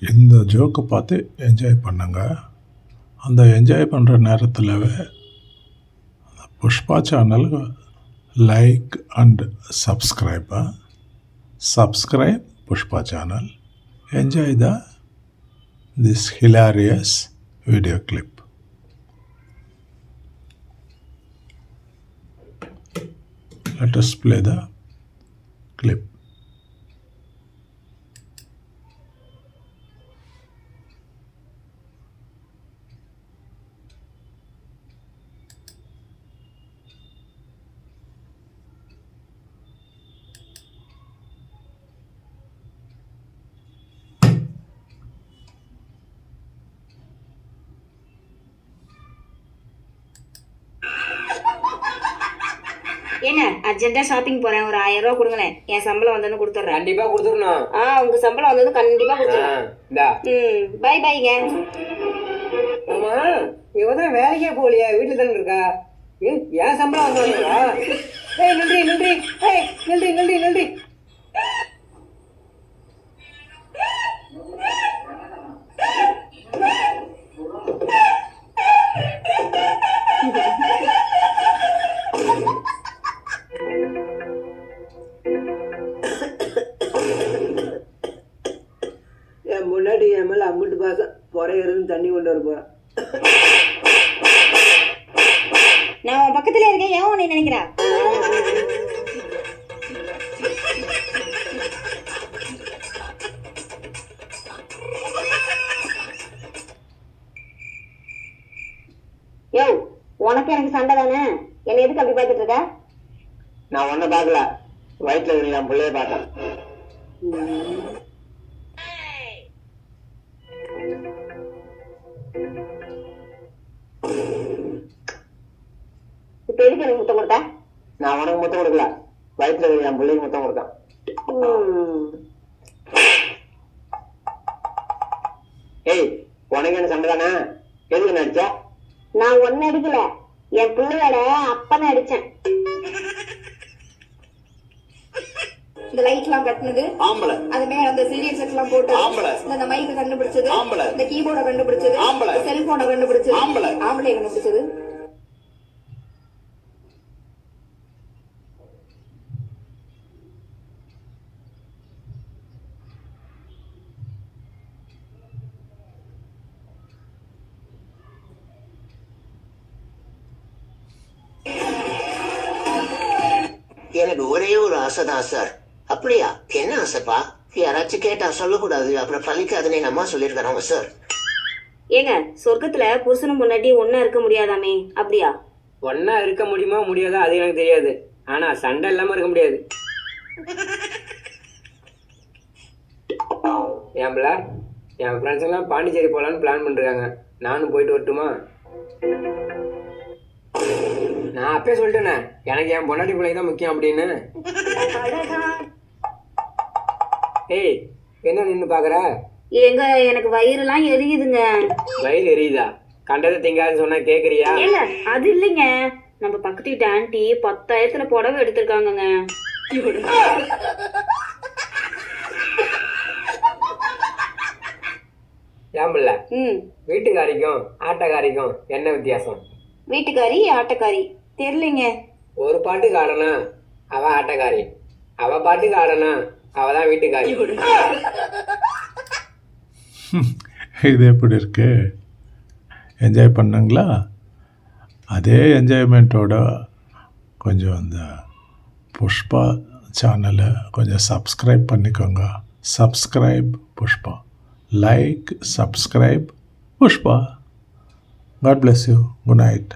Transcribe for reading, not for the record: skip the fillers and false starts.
இந்த ஜோக்கை பார்த்து என்ஜாய் பண்ணுங்க. அந்த என்ஜாய் பண்ணுற நேரத்திலவே புஷ்பா சேனலுக்கு like and subscribe Pushpa channel. Enjoy this hilarious video clip. Let us play the clip. ஏங்க அர்ஜென்ட்டா ஷாப்பிங் போறேன், ஒரு 1000 ரூபா கொடுங்களேன். என் சம்பளம் வந்ததுன்னு கொடுத்துட்றேன். கண்டிப்பா கொடுத்துடணும். உங்க சம்பளம் வந்ததும் கண்டிப்பா கொடுத்துறேன். பை பைங்க. ஆமா, இவதான் வேலைக்கே போகலையா, வீட்டுல தானே இருக்கா? ஏன் சம்பளம் வந்தா? நன்றி நன்றி நன்றி நன்றி நன்றி. என் முன்னாடி என் மேல அம்பிட்டு பாசம் பொறையிறது தண்ணி கொண்டு வர போறேன். நான் உன் பக்கத்துல இருக்கேன், ஏன் உன்னை நினைக்கிறா? யோ, உனக்கு எனக்கு சண்டை தானே? என்ன எதுக்கு அப்படி பார்த்துட்டு இருக்க? நான் ஒன்ன பாக்கல, வயிற்றுல இருக்கிற என் பிள்ளைய பார்த்தேன். இப்ப எதுக்கு எனக்கு முத்தம் கொடுத்த? நான் உனக்கு முத்தம் கொடுக்கல, வயிற்றுல இருக்கிற என் பிள்ளைக்கு முத்தம் கொடுத்தான். ஏய், உனக்கு என்ன சண்டை தானே? எதுக்கு நடிச்ச? நான் ஒன்னு அடிக்கல, என் பிள்ளையோட அப்பனை அடிச்சேன். இந்த லைட் எல்லாம் கட்டினது ஆம்பளை, அது மேல அந்த சீரியல் செட் எல்லாம் போட்டு ஆம்பளை, இந்த மைக்க கண்டுபிடிச்சது ஆம்பளை, இந்த கீபோர்ட கண்டுபிடிச்சது ஆம்பளை, செல்போனை கண்டுபிடிச்சது ஆம்பளை, ஆம்பளை கண்டுபிடிச்சது. எனக்கு ஒரே ஒரு ஆசைதான் சார். அப்படியா? என்ன ஆசைப்பா? யாராச்சும் கேட்டா சொல்லக்கூடாது, அப்புறம் பழிக்காதுன்னு எங்க அம்மா சொல்லியிருக்காங்க சார். ஏங்க, சொர்க்கத்துல புருஷனும் முன்னாடி ஒன்னா இருக்க முடியாதாமே, அப்படியா? ஒன்னா இருக்க முடியுமா முடியாதா அது எனக்கு தெரியாது, ஆனா சண்டை இல்லாம இருக்க முடியாது. ஏன்பல என் ஃப்ரெண்ட்ஸ் எல்லாம் பாண்டிச்சேரி போலான்னு பிளான் பண்ணிருக்காங்க, நானும் போயிட்டு வரட்டுமா? நான் அப்பயே சொல்லிட்டேனே, எனக்கு என் பொண்டாட்டி பிள்ளைங்க தான் முக்கியம் அப்படின்னு. ஏய், என்ன நின்று பாக்குற? ஏங்க, எனக்கு வயிறுலாம் எரியுதுங்க. வயிறு எரியுதா? கண்டதை திங்காதுன்னு சொன்னா கேக்குறியா? ஏங்க, அது இல்லைங்க, நம்ம பக்கத்து வீட்டு ஆண்டி 10,000 புடவை எடுத்திருக்காங்கங்க. ஏம்பில்ல, வீட்டுக்காரிக்கும் ஆட்டக்காரிக்கும் என்ன வித்தியாசம்? வீட்டுக்காரி ஆட்டக்காரி தெரியலைங்க. ஒரு பாட்டுக்கு ஆடனா அவ ஆட்டக்காரி, அவ பாட்டுக்கு ஆடனா அவதான் வீட்டுக்காரி. இது எப்படி இருக்கு? என்ஜாய் பண்ணுங்களா? அதே என்ஜாய்மெண்ட்டோட கொஞ்சம் அந்த புஷ்பா சேனலை கொஞ்சம் சப்ஸ்கிரைப் பண்ணிக்கோங்க. Subscribe Pushpa, like, subscribe Pushpa. God bless you. Good night.